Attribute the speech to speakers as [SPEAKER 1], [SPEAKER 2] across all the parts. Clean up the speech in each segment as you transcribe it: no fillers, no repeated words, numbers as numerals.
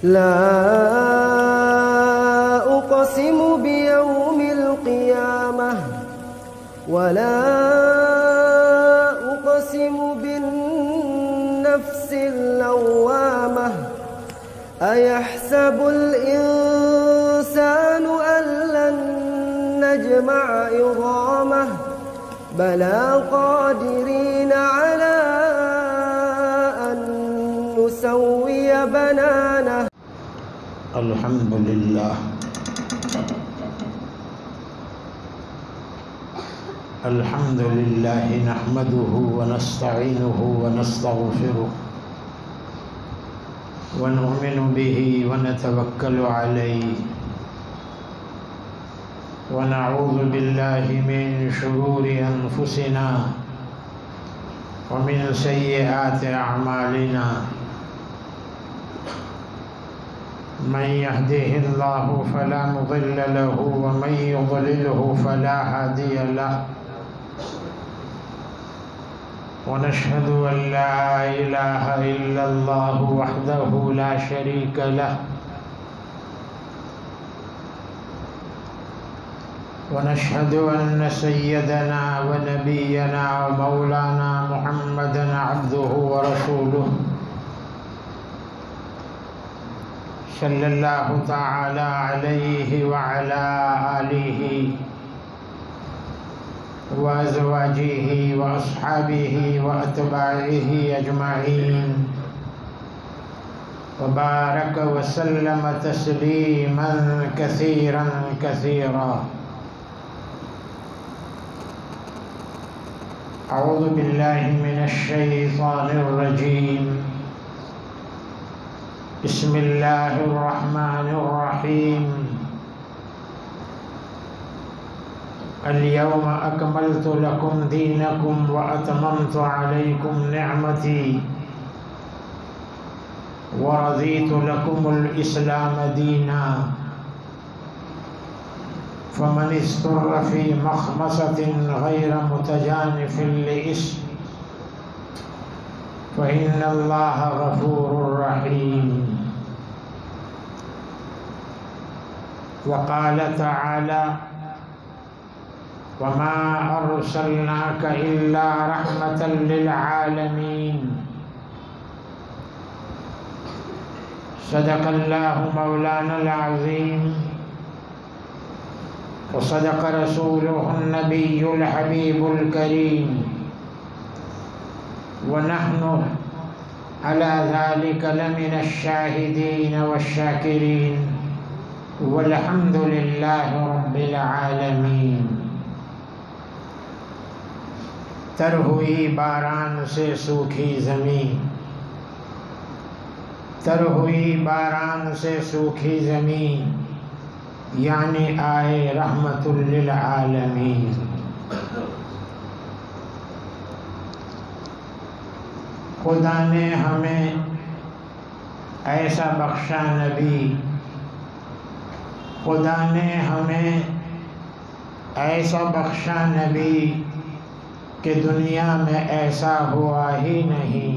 [SPEAKER 1] لا أقسم بيوم القيامة ولا أقسم بالنفس اللوامة أيحسب الإنسان أن لن نجمع عظامه بلى قادرين على أن نسوي بنانه.
[SPEAKER 2] الحمد لله الحمد لله نحمده ونستعينه ونستغفره ونؤمن به ونتوكل عليه ونعوذ بالله من شرور أنفسنا ومن سيئات أعمالنا من يهده الله فلا مضل له ومن يضلله فلا هادي له ونشهد أن لا إله إلا الله وحده لا شريك له ونشهد أن سيدنا ونبينا ومولانا محمدا عبده ورسوله صلى الله تعالى عليه وعلى آله وأزواجه وأصحابه وأتباعه أجمعين وبارك وسلم تسليما كثيرا كثيرا. أعوذ بالله من الشيطان الرجيم. بسم الله الرحمن الرحيم. اليوم أكملت لكم دينكم وأتممت عليكم نعمتي ورضيت لكم الإسلام دينا فمن اضطر في مخمصة غير متجانف لإثم فإن الله غفور رحيم. وقال تعالى وما أرسلناك إلا رحمة للعالمين. صدق الله مولانا العظيم وصدق رسوله النبي الحبيب الكريم ونحن على ذلك لمن الشاهدين والشاكرين والحمد لله رب العالمین. تر ہوئی باران سے سوکھی زمین، تر ہوئی باران سے سوکھی زمین، یعنی آئے رحمت للعالمین. خدا نے ہمیں ایسا بخشا نبی، خدا نے ہمیں ایسا بخشا نبی کہ دنیا میں ایسا ہوا ہی نہیں.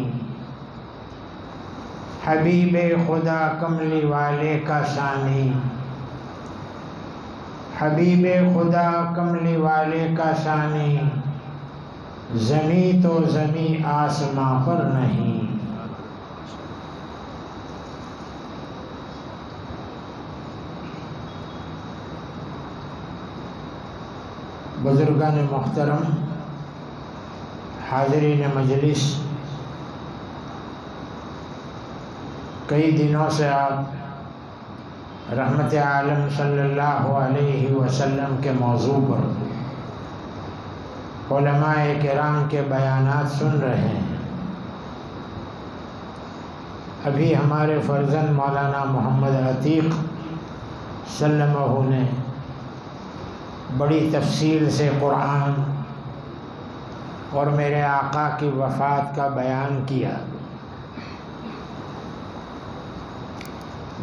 [SPEAKER 2] حبیب خدا کملی والے کا ثانی، حبیب خدا کملی والے کا ثانی، زمیں تو زمیں آسماں پر نہیں. بزرگان محترم، حاضرین مجلس، کئی دنوں سے آپ رحمت عالم صلی اللہ علیہ وسلم کے موضوع پر علماء کرام کے بیانات سن رہے ہیں. ابھی ہمارے فرزند مولانا محمد عتیق سلمہ نے بڑی تفصیل سے قرآن اور میرے آقا کی وفات کا بیان کیا.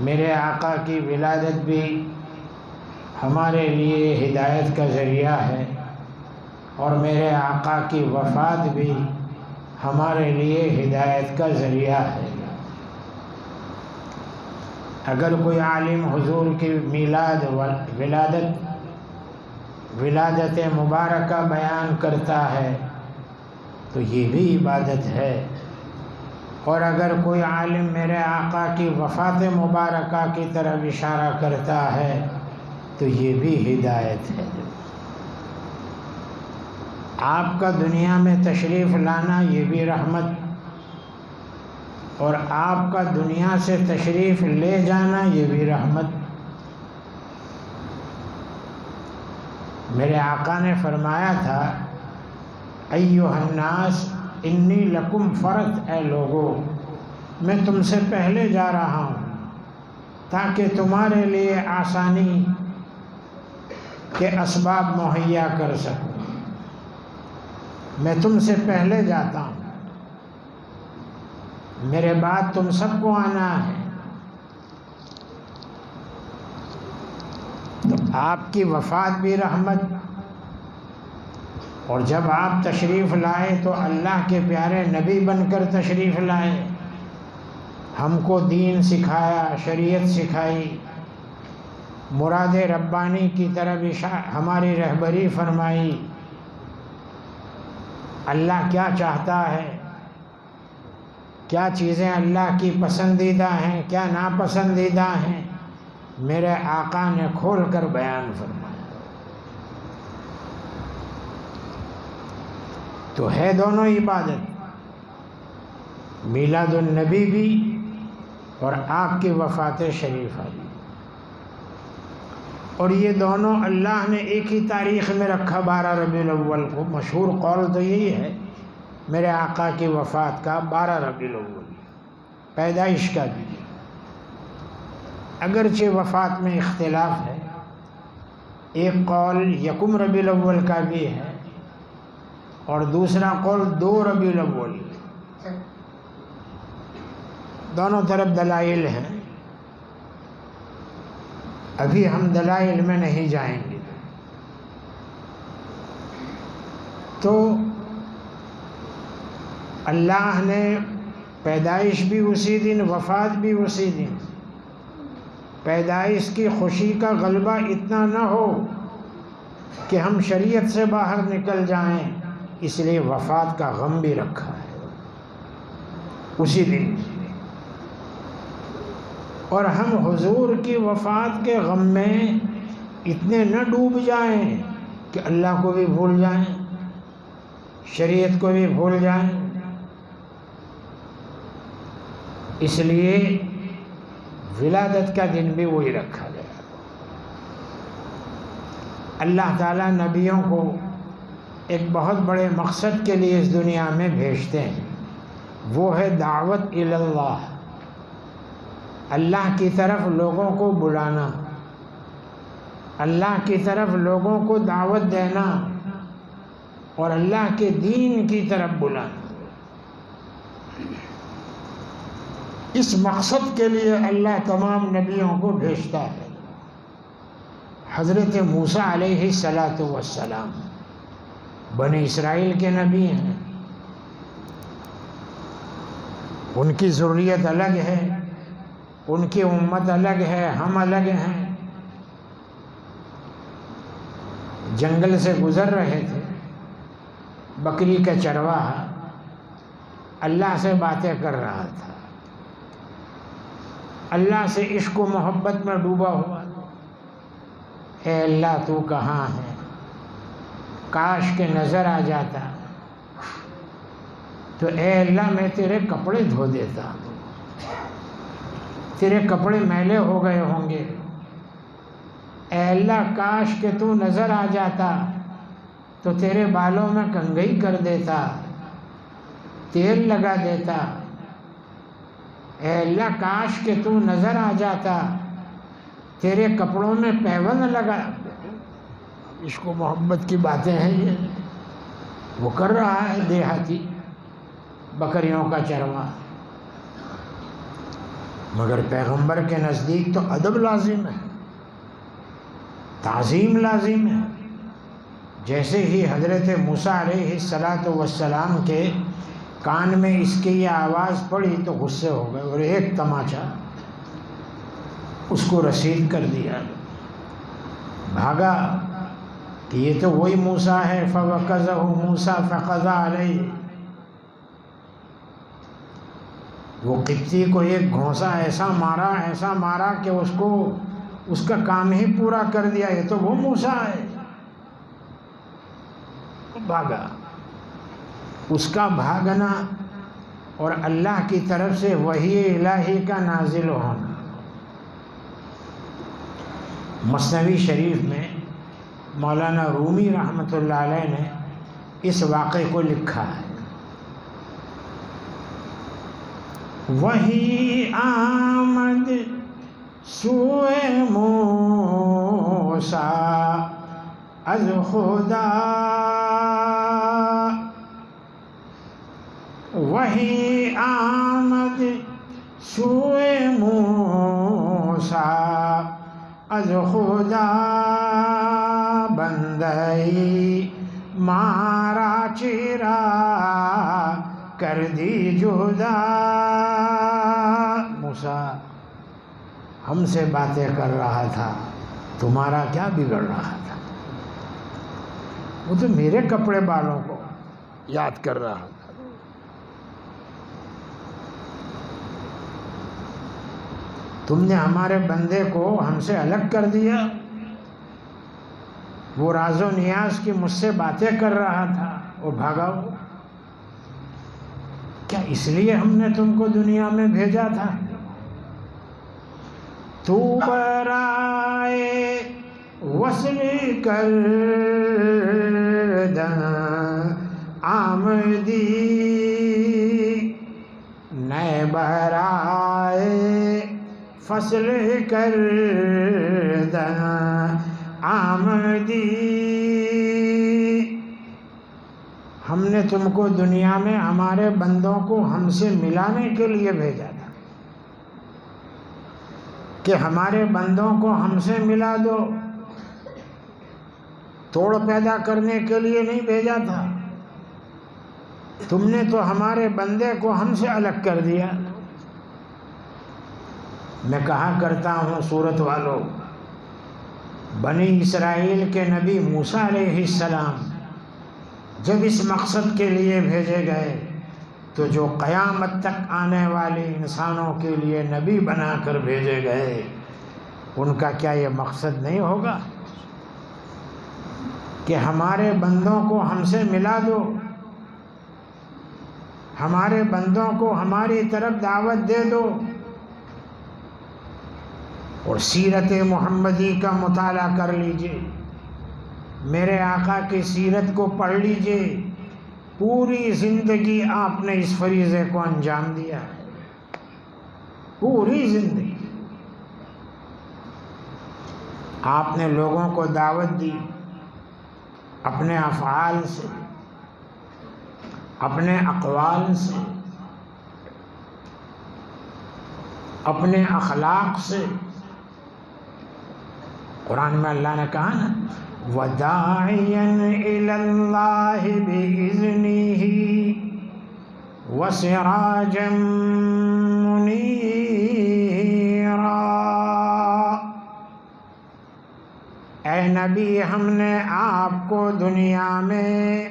[SPEAKER 2] میرے آقا کی ولادت بھی ہمارے لیے ہدایت کا ذریعہ ہے اور میرے آقا کی وفات بھی ہمارے لیے ہدایت کا ذریعہ ہے. اگر کوئی عالم حضور کی ولادت مبارکہ بیان کرتا ہے تو یہ بھی عبادت ہے، اور اگر کوئی عالم میرے آقا کی وفات مبارکہ کی طرف اشارہ کرتا ہے تو یہ بھی ہدایت ہے۔ آپ کا دنیا میں تشریف لانا یہ بھی رحمت، اور آپ کا دنیا سے تشریف لے جانا یہ بھی رحمت۔ میرے آقا نے فرمایا تھا ایھا الناس انی لکم فرط، اے لوگو میں تم سے پہلے جا رہا ہوں تاکہ تمہارے لیے آسانی کے اسباب مہیا کر سکوں، میں تم سے پہلے جاتا ہوں، میرے بعد تم سب کو آنا ہے۔ تو آپ کی وفات بھی رحمت، اور جب آپ تشریف لائے تو اللہ کے پیارے نبی بن کر تشریف لائے، ہم کو دین سکھایا، شریعت سکھائی، مراد ربانی کی طرف ہماری رہبری فرمائی، اللہ کیا چاہتا ہے، کیا چیزیں اللہ کی پسندیدہ ہیں، کیا ناپسندیدہ ہیں، میرے آقا نے کھول کر بیان فرمایا۔ تو ہے دونوں عبادت، میلاد النبی بھی اور آپ کی وفات شریفہ بھی، اور یہ دونوں اللہ نے ایک ہی تاریخ میں رکھا 12 ربیع الاول کو۔ مشہور قول تو یہی ہے میرے آقا کی وفات کا 12 ربیع الاول، پیدائش کا بھی، اگرچہ وفات میں اختلاف ہے، ایک قول 1 ربیع الاول کا بھی ہے اور دوسرا قول 2 ربیع الاول، دونوں طرف دلائل ہیں، ابھی ہم دلائل میں نہیں جائیں گے۔ تو اللہ نے پیدائش بھی اسی دن، وفات بھی اسی دن، پیدائش کی خوشی کا غلبہ اتنا نہ ہو کہ ہم شریعت سے باہر نکل جائیں، اس لیے وفات کا غم بھی رکھا ہے اسی دن، اور ہم حضور کی وفات کے غم میں اتنے نہ ڈوب جائیں کہ اللہ کو بھی بھول جائیں، شریعت کو بھی بھول جائیں۔ اس لیے ولادت کا دن بھی وہی رکھا گیا۔ اللہ تعالیٰ نبیوں کو ایک بہت بڑے مقصد کے لیے اس دنیا میں بھیجتے ہیں، وہ ہے دعوت الی اللہ، اللہ کی طرف لوگوں کو بلانا، اللہ کی طرف لوگوں کو دعوت دینا، اور اللہ کے دین کی طرف بلانا۔ اس مقصد کے لیے اللہ تمام نبیوں کو بھیجتا ہے۔ حضرت موسیٰ علیہ السلام بنی اسرائیل کے نبی ہیں، ان کی ذریت الگ ہے، ان کی امت الگ ہے، ہم الگ ہیں۔ جنگل سے گزر رہے تھے، بکری کا چرواہا اللہ سے باتیں کر رہا تھا، اللہ سے عشق و محبت میں ڈوبا ہوا، اے اللہ تو کہاں ہے، کاش کہ نظر آ جاتا تو اے اللہ میں تیرے کپڑے دھو دیتا، تیرے کپڑے میلے ہو گئے ہوں گے، اے اللہ کاش کہ تو نظر آ جاتا تو تیرے بالوں میں کنگھی کر دیتا، تیل لگا دیتا، اے اللہ کاش کہ تو نظر آ جاتا، تیرے کپڑوں میں پیوند لگا۔ عشق و محبت کی باتیں ہیں یہ، وہ کر رہا ہے دیہاتی بکریوں کا چرواہ، مگر پیغمبر کے نزدیک تو ادب لازم ہے، تعظیم لازم ہے۔ جیسے ہی حضرت موسیٰ علیہ السلام کے کان میں اس کی یہ آواز پڑی تو غصے ہو گئے، اور ایک تماچا اس کو رسید کر دیا، بھاگا کہ یہ تو وہی موسیٰ ہے، فَوَكَزَهُ مُوسَىٰ فَقَضَىٰ عَلَيْهِ۔ وہ قبطی کو ایک گھونسا ایسا مارا کہ اس کا کام ہی پورا کر دیا، یہ تو وہ موسیٰ ہے۔ بھاگا، اس کا بھاگنا اور اللہ کی طرف سے وحی الہی کا نازل ہونا۔ مثنوی شریف میں مولانا رومی رحمۃ اللہ علیہ نے اس واقعے کو لکھا ہے، وہی آمد سوئے موسیٰ از خدا، وہی آمد سوئے موسیٰ از خدا، بندئی مارا چرا کر دی جدا۔ موسیٰ ہم سے باتیں کر رہا تھا، تمہارا کیا بگڑ رہا تھا؟ وہ تو میرے کپڑے بالوں کو یاد کر رہا تھا۔ تم نے ہمارے بندے کو ہم سے الگ کر دیا، وہ راز و نیاز کی مجھ سے باتیں کر رہا تھا، وہ بھاگا ہو۔ کیا اس لیے ہم نے تم کو دنیا میں بھیجا تھا؟ تو برائے وصل کردن آمدی، نئے برائے فصل کردن آمدی۔ ہم نے تم کو دنیا میں ہمارے بندوں کو ہم سے ملانے کے لیے بھیجا تھا کہ ہمارے بندوں کو ہم سے ملا دو، توڑ پیدا کرنے کے لیے نہیں بھیجا تھا۔ تم نے تو ہمارے بندے کو ہم سے الگ کر دیا۔ میں کہا کرتا ہوں سورت والوں، بنی اسرائیل کے نبی موسیٰ علیہ السلام جب اس مقصد کے لیے بھیجے گئے تو جو قیامت تک آنے والے انسانوں کے لیے نبی بنا کر بھیجے گئے، ان کا کیا یہ مقصد نہیں ہوگا کہ ہمارے بندوں کو ہم سے ملا دو، ہمارے بندوں کو ہماری طرف دعوت دے دو؟ اور سیرت محمدی کا مطالعہ کر لیجئے، میرے آقا کی سیرت کو پڑھ لیجئے، پوری زندگی آپ نے اس فریضے کو انجام دیا ہے، پوری زندگی آپ نے لوگوں کو دعوت دی، اپنے افعال سے، اپنے اقوال سے، اپنے اخلاق سے۔ قرآن میں اللہ نے کہا نا، وَدَاعِيًا إِلَى اللَّهِ بِإِذْنِهِ وَسِرَاجًا مُنِيرًا۔ اے نبی، ہم نے آپ کو دنیا میں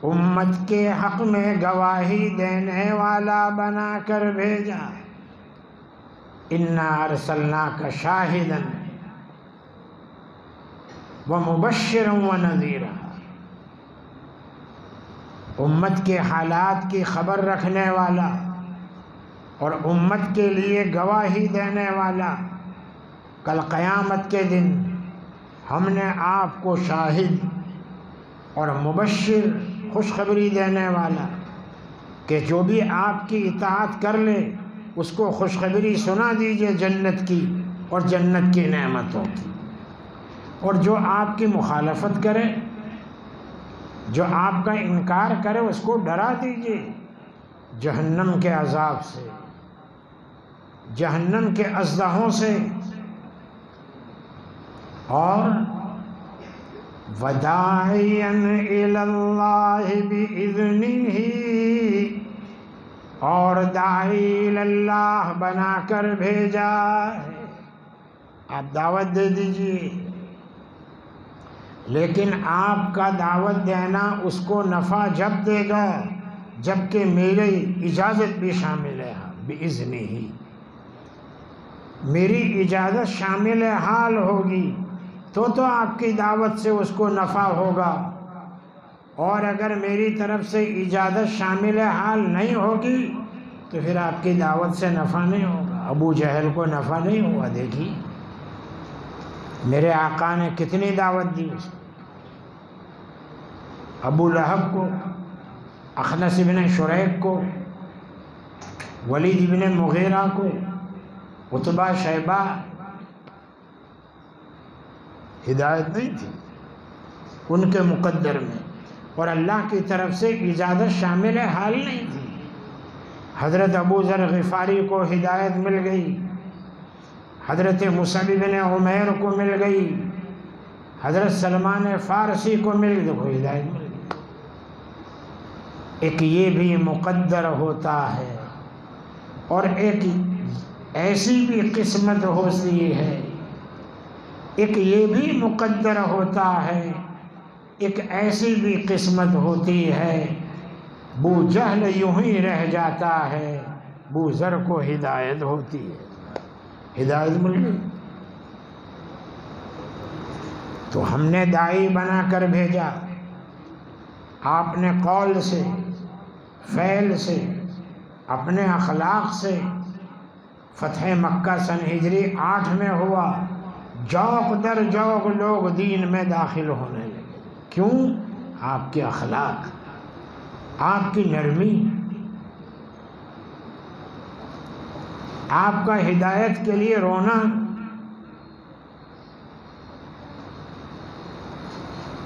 [SPEAKER 2] امت کے حق میں گواہی دینے والا بنا کر بھیجا۔ اِنَّا أَرْسَلْنَاكَ شَاهِدًا وَمُبَشِّرًا وَنَذِيرًا۔ امت کے حالات کی خبر رکھنے والا اور امت کے لیے گواہی دینے والا۔ کل قیامت کے دن ہم نے آپ کو شاہد اور مبشر، خوشخبری دینے والا، کہ جو بھی آپ کی اطاعت کر لے اس کو خوشخبری سنا دیجئے جنت کی اور جنت کی نعمتوں کی، اور جو آپ کی مخالفت کرے، جو آپ کا انکار کرے، اس کو ڈرا دیجئے جہنم کے عذاب سے، جہنم کے اژدہوں سے۔ اور وَدَاعِيًا إِلَى اللَّهِ بِإِذْنِهِ، اور داعی اللہ بنا کر بھیجا ہے۔ آپ دعوت دے دیجئے، لیکن آپ کا دعوت دینا اس کو نفع جب دے گا جبکہ میری اجازت بھی شامل ہے، بِإِذْنِ ہی، میری اجازت شامل حال ہوگی تو آپ کی دعوت سے اس کو نفع ہوگا، اور اگر میری طرف سے اجازت شامل حال نہیں ہوگی تو پھر آپ کی دعوت سے نفع نہیں ہوگا۔ ابو جہل کو نفع نہیں ہوا، دیکھیے میرے آقا نے کتنی دعوت دی اس کو، ابو لہب کو، اخنس بن شریک کو، ولید بن مغیرہ کو، عتبہ شیبہ، ہدایت نہیں تھی ان کے مقدر میں، اور اللہ کی طرف سے اجازت شامل حال نہیں تھی۔ حضرت ابو ذر غفاری کو ہدایت مل گئی، حضرت مصعب بن عمیر کو مل گئی، حضرت سلمان فارسی کو مل گئی، دیکھو ہدایت مل گئی۔ ایک یہ بھی مقدر ہوتا ہے، اور ایک ایسی بھی قسمت ہوتی ہے، ایک یہ بھی مقدر ہوتا ہے، ایک ایسی بھی قسمت ہوتی ہے، بو جہل یوں ہی رہ جاتا ہے، بو ذر کو ہدایت ہوتی ہے، ہدایت مل گئی۔ تو ہم نے داعی بنا کر بھیجا، آپ نے قول سے، فعل سے، اپنے اخلاق سے۔ فتح مکہ سن ہجری 8 میں ہوا، جوق در جوق لوگ دین میں داخل ہونے لگے۔ کیوں؟ آپ کے اخلاق، آپ کی نرمی، آپ کا ہدایت کے لیے رونا۔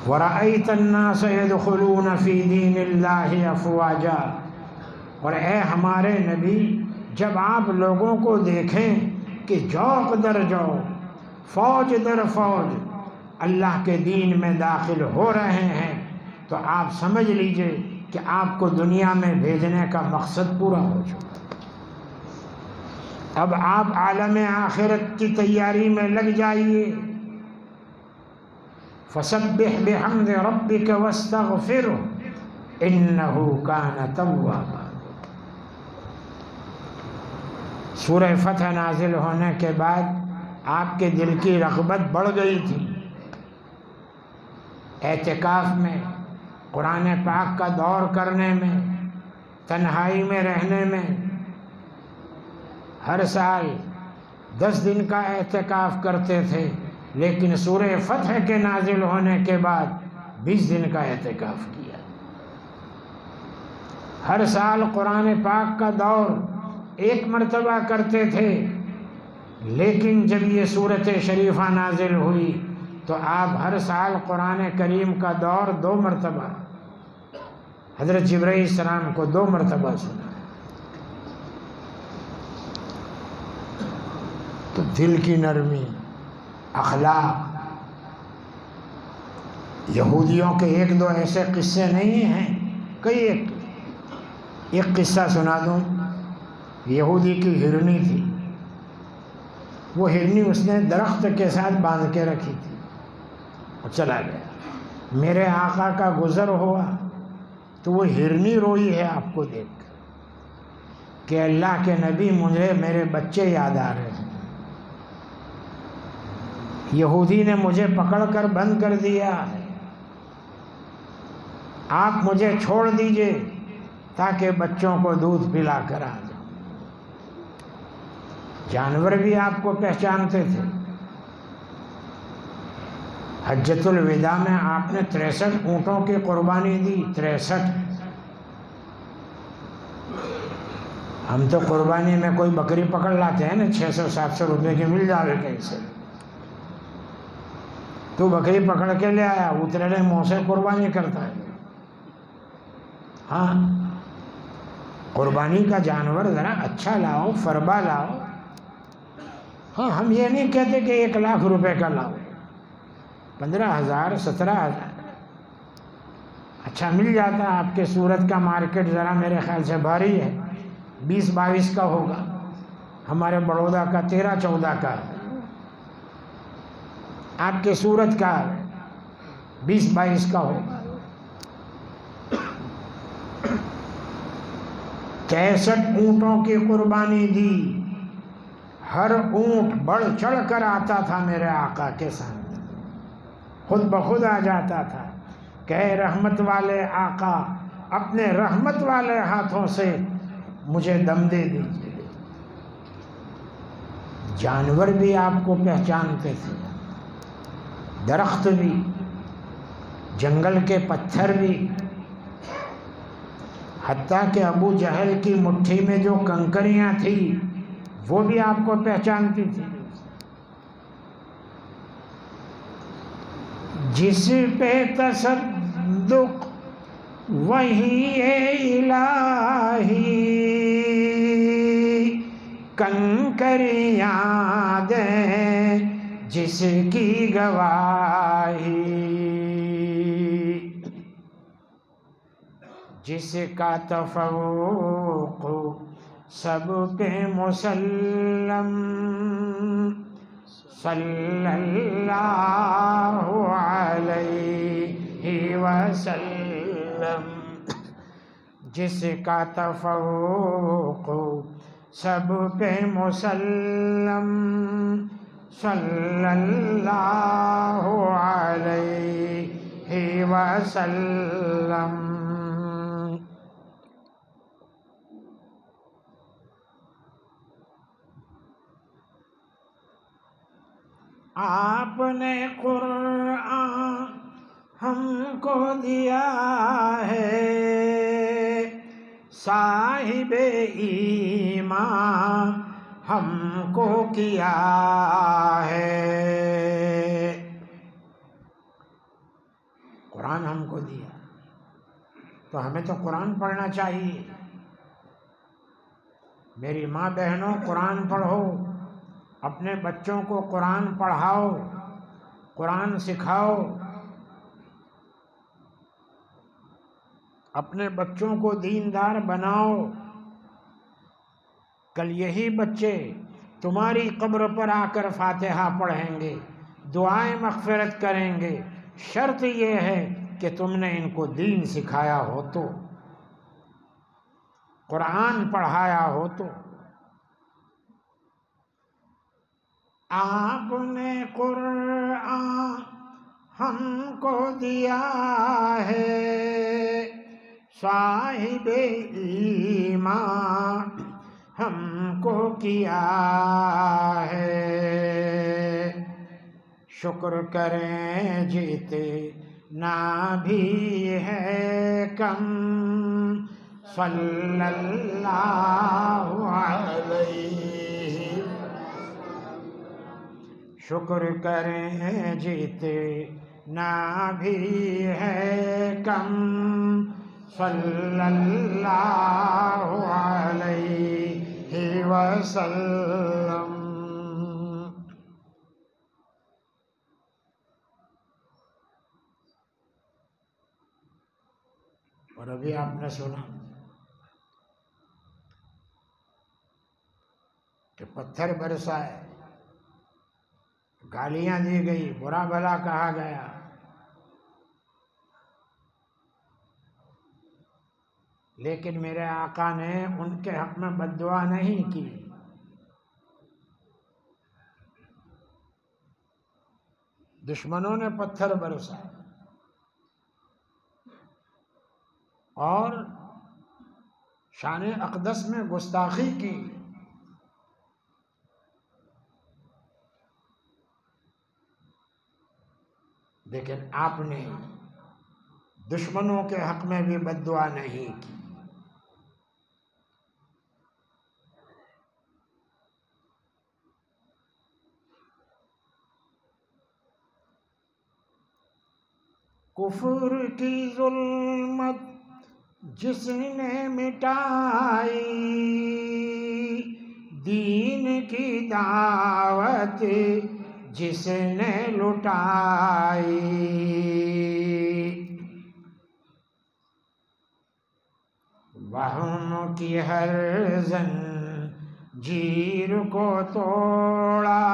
[SPEAKER 2] وَرَأَيْتَ النَّاسَ يَدْخُلُونَ فِي دِينِ اللَّهِ أَفْوَاجًا، اور اے ہمارے نبی جب آپ لوگوں کو دیکھیں کہ جوق در جوق، فوج در فوج اللہ کے دین میں داخل ہو رہے ہیں، تو آپ سمجھ لیجئے کہ آپ کو دنیا میں بھیجنے کا مقصد پورا ہو چکا۔ اب آپ عالم آخرت کی تیاری میں لگ جائیے۔ فَسَبِّحْ بِحَمْدِ رَبِّكَ وَاسْتَغْفِرْهُ إِنَّهُ كَانَ تَوَّابًا۔ سورہ فتح نازل ہونے کے بعد آپ کے دل کی رغبت بڑھ گئی تھی، اعتکاف میں، قرآن پاک کا دور کرنے میں، تنہائی میں رہنے میں۔ ہر سال 10 دن کا اعتکاف کرتے تھے، لیکن سورہ فتح کے نازل ہونے کے بعد 20 دن کا اعتکاف کیا۔ ہر سال قرآن پاک کا دور 1 مرتبہ کرتے تھے، لیکن جب یہ سورت شریفہ نازل ہوئی تو آپ ہر سال قرآن کریم کا دور 2 مرتبہ، حضرت جبرائیل السلام کو 2 مرتبہ سنا۔ تو دل کی نرمی، اخلاق۔ یہودیوں کے 1-2 ایسے قصے نہیں ہیں، کئی ایک قصہ سنا دوں۔ یہودی کی ہرنی تھی، وہ ہرنی اس نے درخت کے ساتھ باندھ کے رکھی تھی اور چلا گیا۔ میرے آقا کا گزر ہوا تو وہ ہرنی روئی ہے آپ کو دیکھ کر کہ اللہ کے نبی مجھے میرے بچے یاد آ رہے ہیں، یہودی نے مجھے پکڑ کر بند کر دیا، آپ مجھے چھوڑ دیجئے تاکہ بچوں کو دودھ پلا کر آ جاؤں۔ جانور بھی آپ کو پہچانتے تھے۔ حجۃ الوداع میں آپ نے 63 اونٹوں کی قربانی دی، 63۔ ہم تو قربانی میں کوئی بکری پکڑ لاتے ہیں نا، 600-700 روپے کی مل جاوے کہیں سے، تو بکری پکڑ کے لے آیا، اترے منہ سے قربانی کرتا ہے۔ ہاں، قربانی کا جانور ذرا اچھا لاؤ، فربا لاؤ۔ ہاں، ہم یہ نہیں کہتے کہ 1 لاکھ روپے کا لاؤ، 15,000 17,000 اچھا مل جاتا۔ آپ کے سورت کا مارکیٹ ذرا میرے خیال سے بھاری ہے، 20-22 کا ہوگا، ہمارے بڑودہ کا 13-14 کا، آپ کے سورت کا 20-22 کا ہوگا۔ 63 اونٹوں کی قربانی دی، ہر اونٹ بڑھ چڑھ کر آتا تھا میرے آقا کے سامنے، خود بخود آ جاتا تھا کہ اے رحمت والے آقا، اپنے رحمت والے ہاتھوں سے مجھے دم دے دیجیے۔ جانور بھی آپ کو پہچانتے تھے، درخت بھی، جنگل کے پتھر بھی، حتیٰ کہ ابو جہل کی مٹھی میں جو کنکریاں تھیں وہ بھی آپ کو پہچانتی تھی۔ جس پہ تصدق وہی الہی، کنکریاں دیں جس کی گواہی، جس کا تفوق سب پہ مسلم، صلی اللہ علیہ وسلم، جس کا تفوق سب پہ مسلم، صلی اللہ علیہ وسلم۔ آپ نے قرآن ہم کو دیا ہے، صاحب ایمان ہم کو کیا ہے۔ قرآن ہم کو دیا تو ہمیں تو قرآن پڑھنا چاہیے۔ میری ماں بہنوں، قرآن پڑھو، اپنے بچوں کو قرآن پڑھاؤ، قرآن سکھاؤ، اپنے بچوں کو دیندار بناؤ۔ کل یہی بچے تمہاری قبر پر آ کر فاتحہ پڑھیں گے، دعائیں مغفرت کریں گے، شرط یہ ہے کہ تم نے ان کو دین سکھایا ہو تو، قرآن پڑھایا ہو تو۔ آپ نے قرآن ہم کو دیا ہے، صاحب ایمان ہم کو کیا ہے۔ شکر کریں جیتے نہ بھی ہے کم، صلی اللہ علیہ۔ شکر کریں جیتے نہ بھی ہے کم، صلی اللہ علیہ وسلم۔ اور ابھی آپ نے سنا کہ پتھر برسائے، گالیاں دی گئی، برا بھلا کہا گیا، لیکن میرے آقا نے ان کے حق میں بد دعا نہیں کی۔ دشمنوں نے پتھر برسائے اور شان اقدس میں گستاخی کی، لیکن آپ نے دشمنوں کے حق میں بھی بد دعا نہیں کی۔ کفر کی ظلمت جس نے مٹائی، دین کی دعوت جس نے لٹائی، وہم کی ہر زنجیر کو توڑا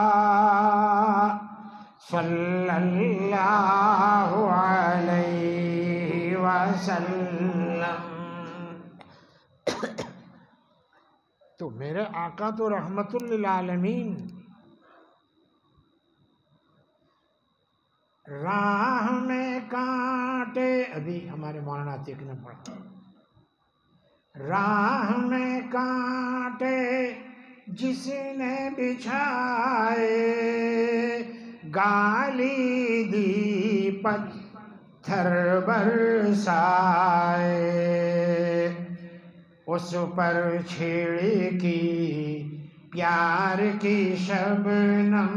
[SPEAKER 2] صلی اللہ علیہ وسلم۔ تو میرے آقا تو رحمت للعالمین، راہ میں کانٹے، ابھی ہمارے مولانا عتیق نے پڑھا، راہ میں کانٹے جس نے بچھائے، گالی دی پتھر برسائے، اس پر چھڑکی پیار کی شبنم،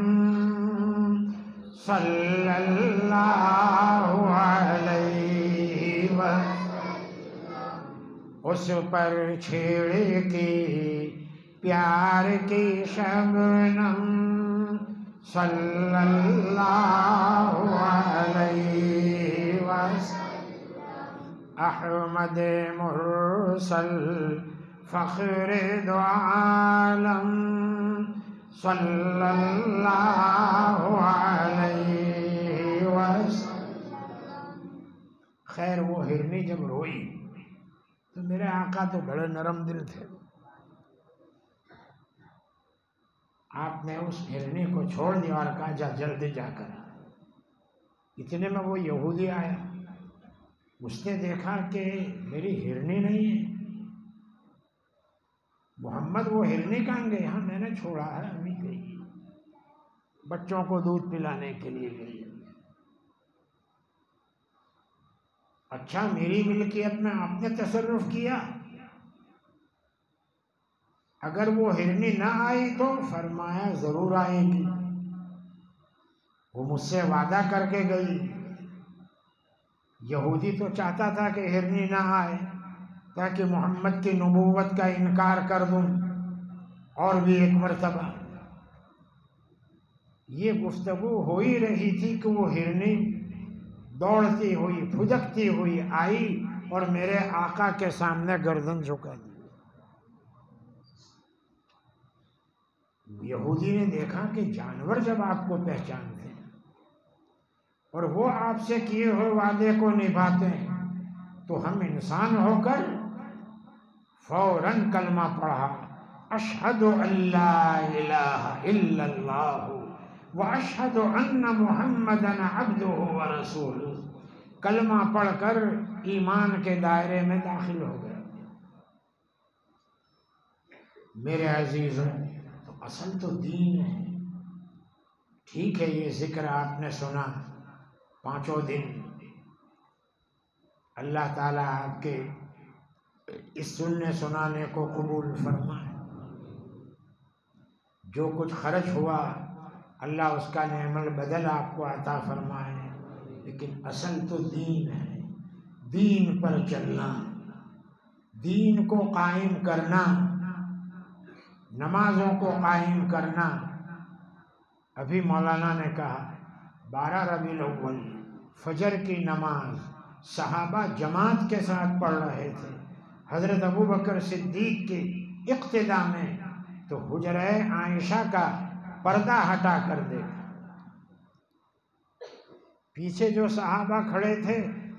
[SPEAKER 2] صلی اللہ علیہ وسلم، اس پر چھڑکی پیار کی شبنم، صلی اللہ علیہ وسلم۔ احمد مرسل فخر دو عالم، صلی اللہ علیہ وسلم۔ خیر وہ ہرنی جب روئی تو میرے آقا تو بڑے نرم دل تھے، آپ نے اس ہرنی کو چھوڑ دیا اور کہا جا جلدی جا کر۔ اتنے میں وہ یہودی آیا، اس نے دیکھا کہ میری ہرنی نہیں ہے، محمد وہ ہرنی کہاں گئے؟ ہاں میں نے چھوڑا ہے، ابھی گئی، بچوں کو دودھ پلانے کے لیے گئی۔ اچھا میری ملکیت میں آپ نے تصرف کیا؟ اگر وہ ہرنی نہ آئی تو فرمایا ضرور آئے گی، وہ مجھ سے وعدہ کر کے گئی۔ یہودی تو چاہتا تھا کہ ہرنی نہ آئے تاکہ محمد کی نبوت کا انکار کر دوں، اور بھی ایک مرتبہ یہ گفتگو ہو ہی رہی تھی کہ وہ ہرنی دوڑتی ہوئی پھدکتی ہوئی آئی اور میرے آقا کے سامنے گردن جھکا دی۔ یہودی نے دیکھا کہ جانور جب آپ کو پہچانتے ہیں اور وہ آپ سے کیے ہوئے وعدے کو نبھاتے ہیں تو ہم انسان ہو کر فوراً کلمہ پڑھا، اشہد ان لا الہ الا اللہ واشہد ان محمدا عبدہ ورسولہ، کلمہ پڑھ کر ایمان کے دائرے میں داخل ہو گئے۔ میرے عزیزوں، تو اصل تو دین ہے۔ ٹھیک ہے یہ ذکر آپ نے سنا 5 دن، اللہ تعالیٰ آپ کے اس سننے سنانے کو قبول فرمائے۔ جو کچھ خرچ ہوا اللہ اس کا نعم البدل آپ کو عطا فرمائے، لیکن اصل تو دین ہے، دین پر چلنا، دین کو قائم کرنا، نمازوں کو قائم کرنا۔ ابھی مولانا نے کہا 12 ربیع الاول فجر کی نماز صحابہ جماعت کے ساتھ پڑھ رہے تھے، حضرت ابوبکر صدیق کی اقتداء میں، تو حجرہ عائشہ کا پردہ ہٹا کر دیکھا، پیچھے جو صحابہ کھڑے تھے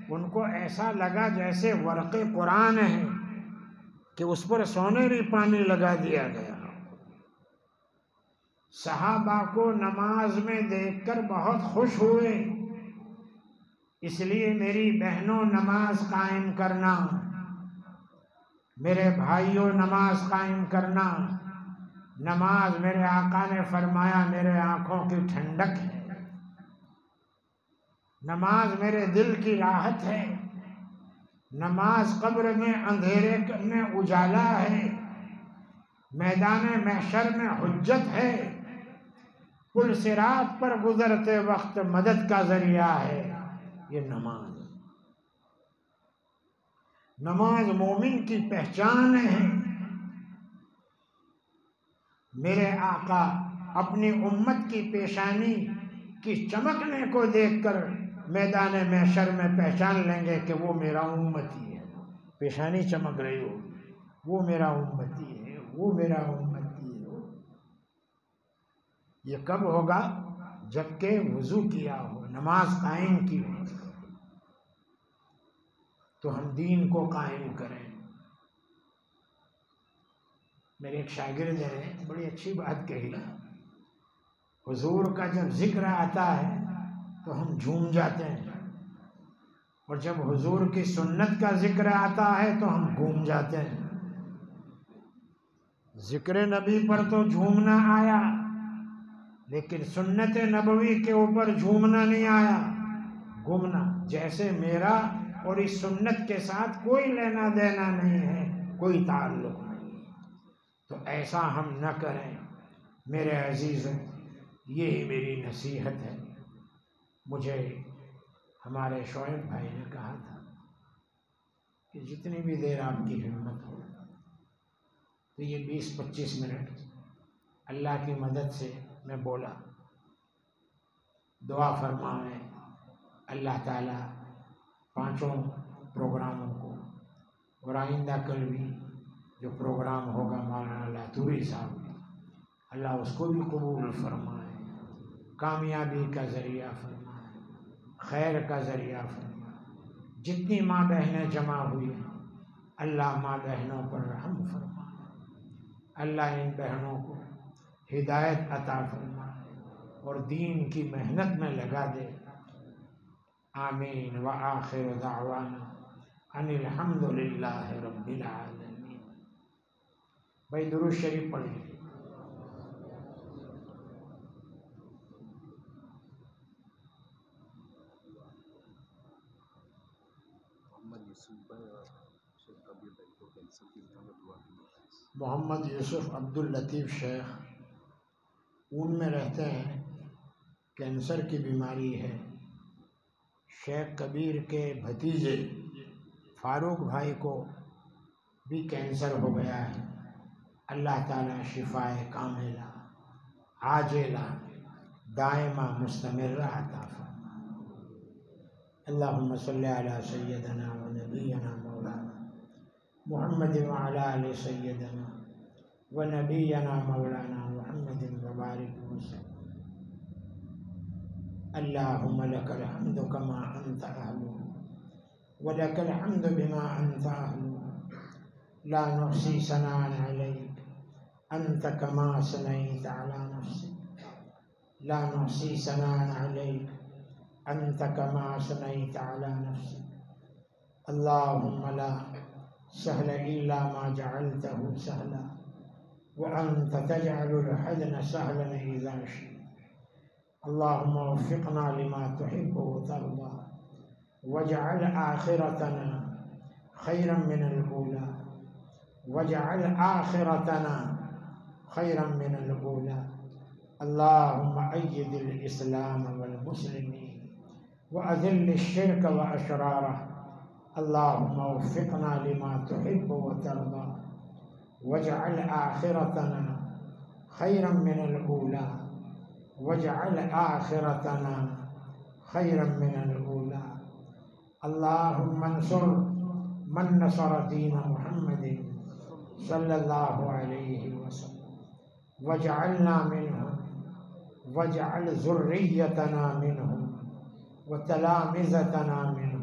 [SPEAKER 2] ان کو ایسا لگا جیسے ورق قرآن ہے کہ اس پر سونیری پانی لگا دیا گیا۔ صحابہ کو نماز میں دیکھ کر بہت خوش ہوئے۔ اس لیے میری بہنوں نماز قائم کرنا، میرے بھائیوں نماز قائم کرنا۔ نماز میرے آقا نے فرمایا میرے آنکھوں کی ٹھنڈک ہے، نماز میرے دل کی راحت ہے، نماز قبر میں اندھیرے میں اجالا ہے، میدان محشر میں حجت ہے، پل صراط پر گزرتے وقت مدد کا ذریعہ ہے۔ یہ نماز مومن کی پہچان ہے۔ میرے آقا اپنی امت کی پیشانی کی چمکنے کو دیکھ کر میدان محشر میں پہچان لیں گے کہ وہ میرا امتی ہے، پیشانی چمک رہی ہوگی۔ وہ میرا امتی ہے، وہ میرا امتی ہے۔ یہ کب ہوگا؟ جبکہ وضو کیا ہو، نماز قائم کی ہو، تو ہم دین کو قائم کریں۔ میرے ایک شاگرد نے بڑی اچھی بات کہی، حضور کا جب ذکر آتا ہے تو ہم جھوم جاتے ہیں، اور جب حضور کی سنت کا ذکر آتا ہے تو ہم گھوم جاتے ہیں۔ ذکر نبی پر تو جھومنا آیا، لیکن سنت نبوی کے اوپر جھومنا نہیں آیا، گھومنا۔ جیسے میرا اور اس سنت کے ساتھ کوئی لینا دینا نہیں ہے، کوئی تعلق نہیں ہے، تو ایسا ہم نہ کریں میرے عزیزوں۔ یہی میری نصیحت ہے۔ مجھے ہمارے شعیب بھائی نے کہا تھا کہ جتنی بھی دیر آپ کی ہمت ہو، تو یہ 20-25 منٹ اللہ کی مدد سے میں بولا، دعا فرمائیں اللہ تعالیٰ 5 پروگراموں کو، اور آئندہ کل بھی جو پروگرام ہوگا مولانا لاتوری صاحب، اللہ اس کو بھی قبول فرمائے، کامیابی کا ذریعہ فرمائے، خیر کا ذریعہ فرمائے۔ جتنی ماں بہنیں جمع ہوئی ہیں، اللہ ماں بہنوں پر رحم فرمائے، اللہ ان بہنوں کو ہدایت عطا فرمائے اور دین کی محنت میں لگا دے۔ آمین۔ وآخر دعوانا ان الحمد للہ رب العالمین۔ بھائی درود شریف پڑھ لیجیے۔ محمد یوسف عبداللطیف شیخ اون میں رہتے ہیں، کینسر کی بیماری ہے۔ شیخ کبیر کے بھتیجے فاروق بھائی کو بھی کینسر ہو گیا ہے۔ اللہ تعالیٰ شفائے کاملہ عاجلہ دائمہ مستمرہ عطا فرمائے۔ اللہم صلی علی سیدنا و نبینا مولانا محمد وعلی آل سیدنا و نبینا مولانا محمد وبارک وسلم۔ اللہم لک الحمد کما انت اہل ولک الحمد بما انت اہل، لا نحصی ثناء علیک انت کما ثنیت علی نفسک، لا نحصی ثناء علیک انت کما ثنیت علی نفسک۔ اللہم لا سهل إلا ما جعلته سهلا وأنت تجعل الحزن سهلا إذا شئت۔ اللهم وفقنا لما تحب وترضى واجعل آخرتنا خيرا من الأولى، واجعل آخرتنا خيرا من الأولى۔ اللهم أيد الإسلام والمسلمين وأذل الشرك وأشراره۔ اللهم وفقنا لما تحب وترضى واجعل آخرتنا خيرا من الأولى، واجعل آخرتنا خيرا من الأولى۔ اللهم انصر من نصر دين محمد صلى الله عليه وسلم واجعلنا منهم، واجعل ذريتنا منهم وتلامذتنا منهم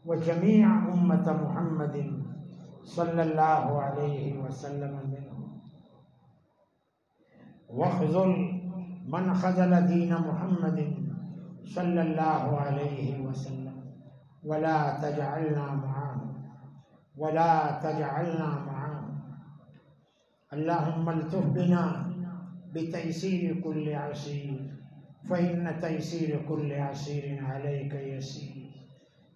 [SPEAKER 2] وجميع أمة محمد صلى الله عليه وسلم منهم، واخذل من خذل دين محمد صلى الله عليه وسلم، ولا تجعلنا معهم، ولا تجعلنا معهم۔ اللهم الطف بنا بتيسير كل عسير، فإن تيسير كل عسير عليك يسير،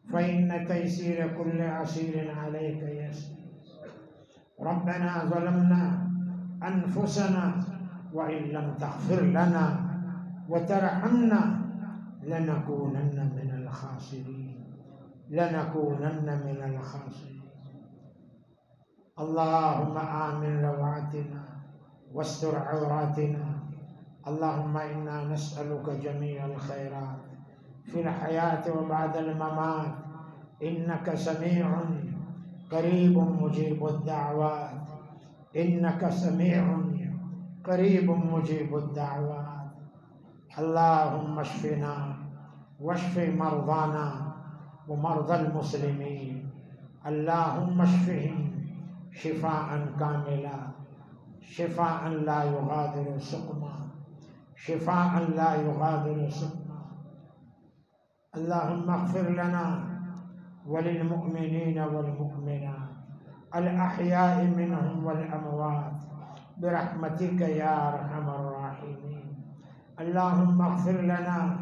[SPEAKER 2] فإن تيسير كل عسير عليك يسير۔ ربنا ظلمنا أنفسنا وإن لم تغفر لنا وترحمنا لنكونن من الخاسرين، لنكونن من الخاسرين۔ اللهم آمن روعاتنا واستر عوراتنا۔ اللهم إنا نسألك جميع الخيرات في الحياة وبعد الممات، إنك سميع قریب مجیب الدعوات انک سمیع قریب مجیب الدعوات اللہم اشفنا واشف مرضانا ومرضى المسلمين اللهم اشفهم شفاء كاملا شفاء لا يغادر سقما شفاء لا يغادر سقما اللهم اغفر لنا وللمؤمنين والمؤمنات الأحياء منهم والأموات برحمتك يا أرحم الراحمين اللهم اغفر لنا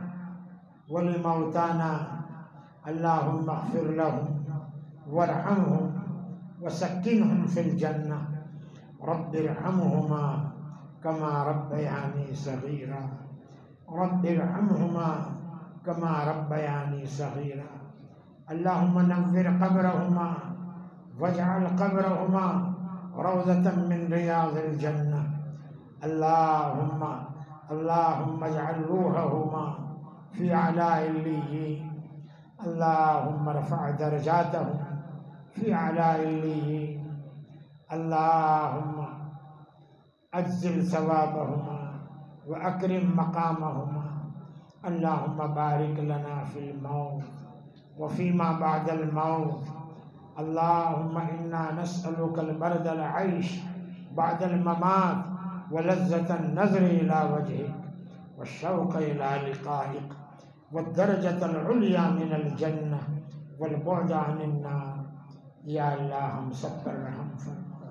[SPEAKER 2] ولموتانا اللهم اغفر لهم وارحمهم وسكنهم في الجنة رب ارحمهما كما ربياني صغيرا رب ارحمهما كما ربياني صغيرا اللهم نور قبرهما واجعل قبرهما روضة من رياض الجنة اللهم اجعل روحهما في أعلى عليين اللهم ارفع درجاتهم في أعلى عليين اللهم أجزل ثوابهما وأكرم مقامهما اللهم بارك لنا في الموت وفيما بعد الموت اللهم إنا نسألك البرد العيش بعد الممات ولذة النظر إلى وجهك والشوق إلى لقائك والدرجة العليا من الجنة والبعد عن النار یا اللہ ہم سب پر رحم فرما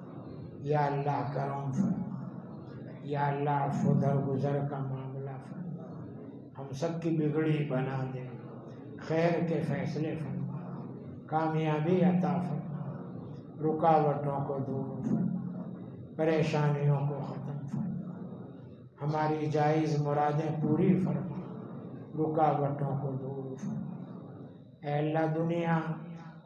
[SPEAKER 2] یا اللہ کرم فرما یا اللہ عفو درگزر کا معاملہ فرما ہم سب کی بگڑی بنا دے خیر کے فیصلے فرما کامیابی عطا فرما رکاوٹوں کو دور فرما پریشانیوں کو ختم فرما ہماری جائز مرادیں پوری فرما رکاوٹوں کو دور فرما اے اللہ دنیا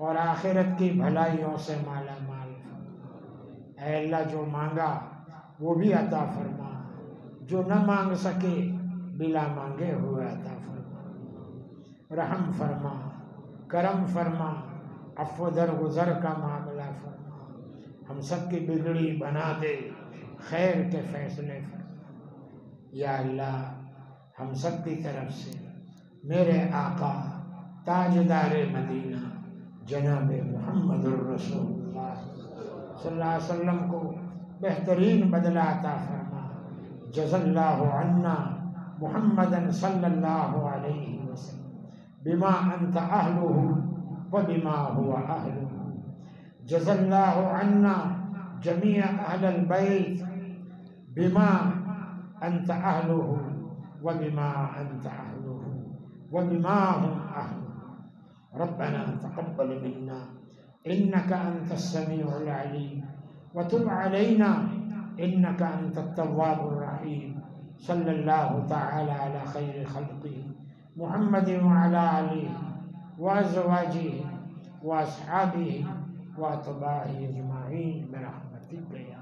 [SPEAKER 2] اور آخرت کی بھلائیوں سے مالا مال فرما اے اللہ جو مانگا وہ بھی عطا فرما جو نہ مانگ سکے بلا مانگے ہوئے عطا فرما رحم فرما کرم فرما عفو درگزر کا معاملہ فرما ہم سب کی بگڑی بنا دے خیر کے فیصلے فرما یا اللہ ہم سب کی طرف سے میرے آقا تاجدار مدینہ جناب محمد الرسول اللہ صلی اللہ علیہ وسلم کو بہترین بدلہ عطا فرما جزا اللہ عنا محمدا صلی اللہ علیہ وسلم بما انت اہلہ وبما هو اہلہ جزا اللہ عنا جمیع اہل البیت بما انت اہلہ وبما انت اہلہ وبما هم اہلہ ربنا تقبل منا إنك أنت السميع العليم وتب علينا إنك أنت التواب الرحيم صلى الله تعالى على خير خلقه محمد وعلى آله وأزواجه وأصحابه وأتباعه أجمعين برحمتك يا